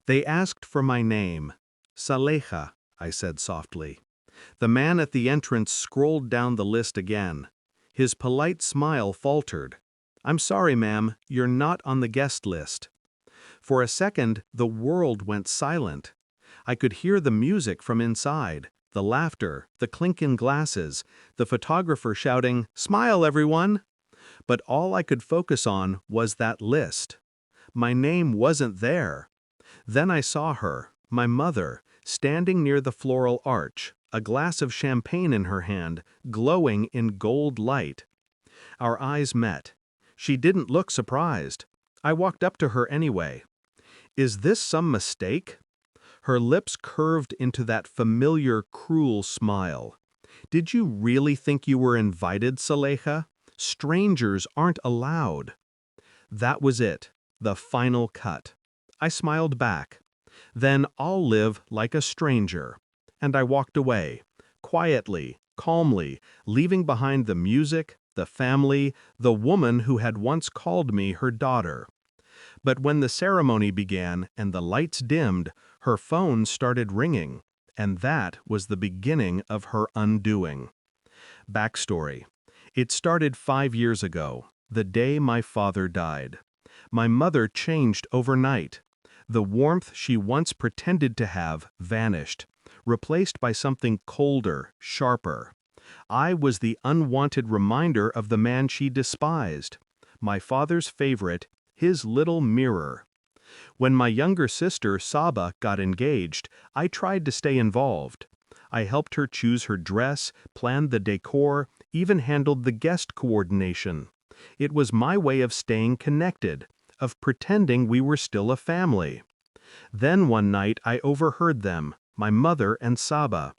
They asked for my name. Saleha, I said softly. The man at the entrance scrolled down the list again. His polite smile faltered. I'm sorry, ma'am, you're not on the guest list. For a second, the world went silent. I could hear the music from inside, the laughter, the clink in glasses, the photographer shouting, "Smile, everyone!" But all I could focus on was that list. My name wasn't there. Then I saw her, my mother, standing near the floral arch, a glass of champagne in her hand, glowing in gold light. Our eyes met. She didn't look surprised. I walked up to her anyway. Is this some mistake? Her lips curved into that familiar, cruel smile. Did you really think you were invited, Saleha? Strangers aren't allowed. That was it, the final cut. I smiled back. Then I'll live like a stranger. And I walked away, quietly, calmly, leaving behind the music, the family, the woman who had once called me her daughter. But when the ceremony began and the lights dimmed, her phone started ringing, and that was the beginning of her undoing. Backstory. It started 5 years ago, the day my father died. My mother changed overnight. The warmth she once pretended to have vanished, replaced by something colder, sharper. I was the unwanted reminder of the man she despised. My father's favorite, his little mirror. When my younger sister, Saba, got engaged, I tried to stay involved. I helped her choose her dress, planned the decor, even handled the guest coordination. It was my way of staying connected, of pretending we were still a family. Then one night I overheard them, my mother and Saba.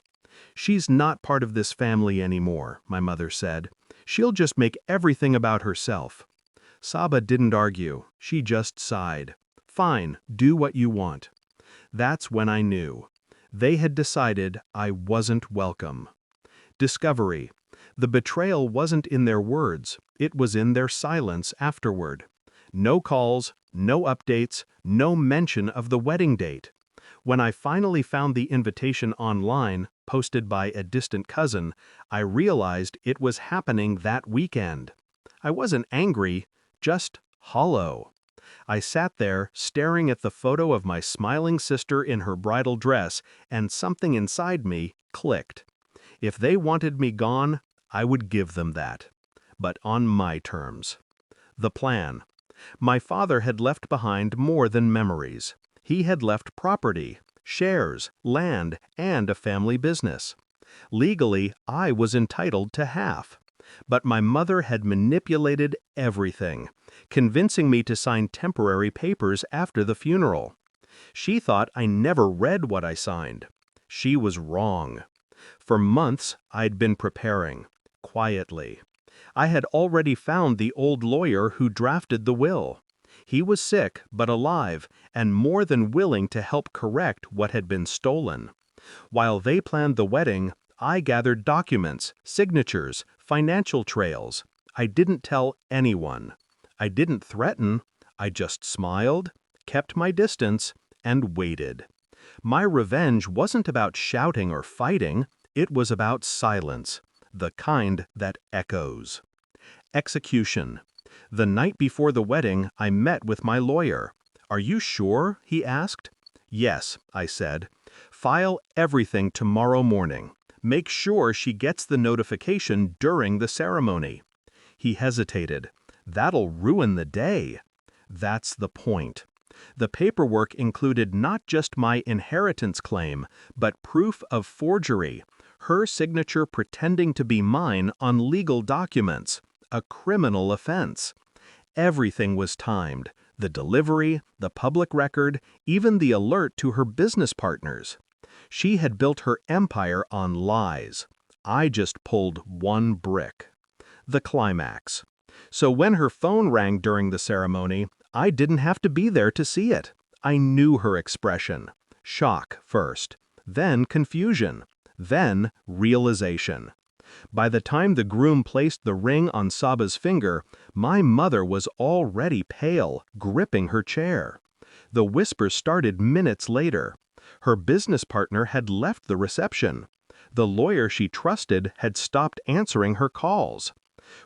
She's not part of this family anymore, my mother said. She'll just make everything about herself. Saba didn't argue, she just sighed. Fine, do what you want. That's when I knew. They had decided I wasn't welcome. Discovery. The betrayal wasn't in their words, it was in their silence afterward. No calls, no updates, no mention of the wedding date. When I finally found the invitation online, posted by a distant cousin, I realized it was happening that weekend. I wasn't angry, just hollow. I sat there, staring at the photo of my smiling sister in her bridal dress, and something inside me clicked. If they wanted me gone, I would give them that. But on my terms. The plan. My father had left behind more than memories. He had left property, shares, land, and a family business. Legally, I was entitled to half. But my mother had manipulated everything, convincing me to sign temporary papers after the funeral. She thought I never read what I signed. She was wrong. For months, I'd been preparing, quietly. I had already found the old lawyer who drafted the will. He was sick but alive and more than willing to help correct what had been stolen. While they planned the wedding, I gathered documents, signatures, financial trails. I didn't tell anyone. I didn't threaten. I just smiled, kept my distance, and waited. My revenge wasn't about shouting or fighting. It was about silence, the kind that echoes. Execution. The night before the wedding, I met with my lawyer. "Are you sure?" he asked. "Yes," I said. "File everything tomorrow morning. Make sure she gets the notification during the ceremony." He hesitated. "That'll ruin the day." That's the point. The paperwork included not just my inheritance claim, but proof of forgery, her signature pretending to be mine on legal documents, a criminal offense. Everything was timed, the delivery, the public record, even the alert to her business partners. She had built her empire on lies. I just pulled one brick. The climax. So when her phone rang during the ceremony, I didn't have to be there to see it. I knew her expression. Shock first, then confusion, then realization. By the time the groom placed the ring on Saba's finger, my mother was already pale, gripping her chair. The whisper started minutes later. Her business partner had left the reception. The lawyer she trusted had stopped answering her calls.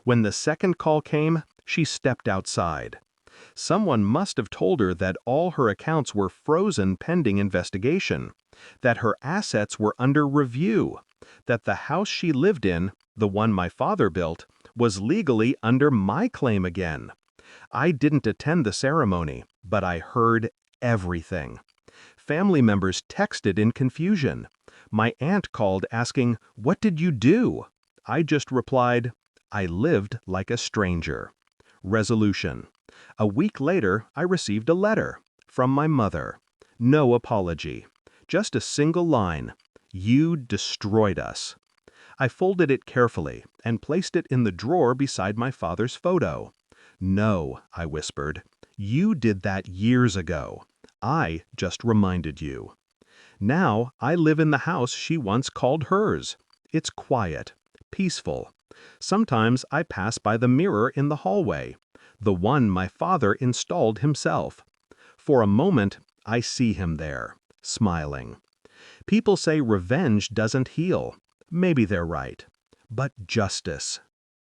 When the second call came, she stepped outside. Someone must have told her that all her accounts were frozen pending investigation, that her assets were under review, that the house she lived in, the one my father built, was legally under my claim again. I didn't attend the ceremony, but I heard everything. Family members texted in confusion. My aunt called asking, "What did you do?" I just replied, "I lived like a stranger." Resolution. A week later, I received a letter from my mother. No apology. Just a single line. "You destroyed us." I folded it carefully and placed it in the drawer beside my father's photo. "No," I whispered. "You did that years ago. I just reminded you." Now I live in the house she once called hers. It's quiet, peaceful. Sometimes I pass by the mirror in the hallway, the one my father installed himself. For a moment, I see him there, smiling. People say revenge doesn't heal. Maybe they're right. But justice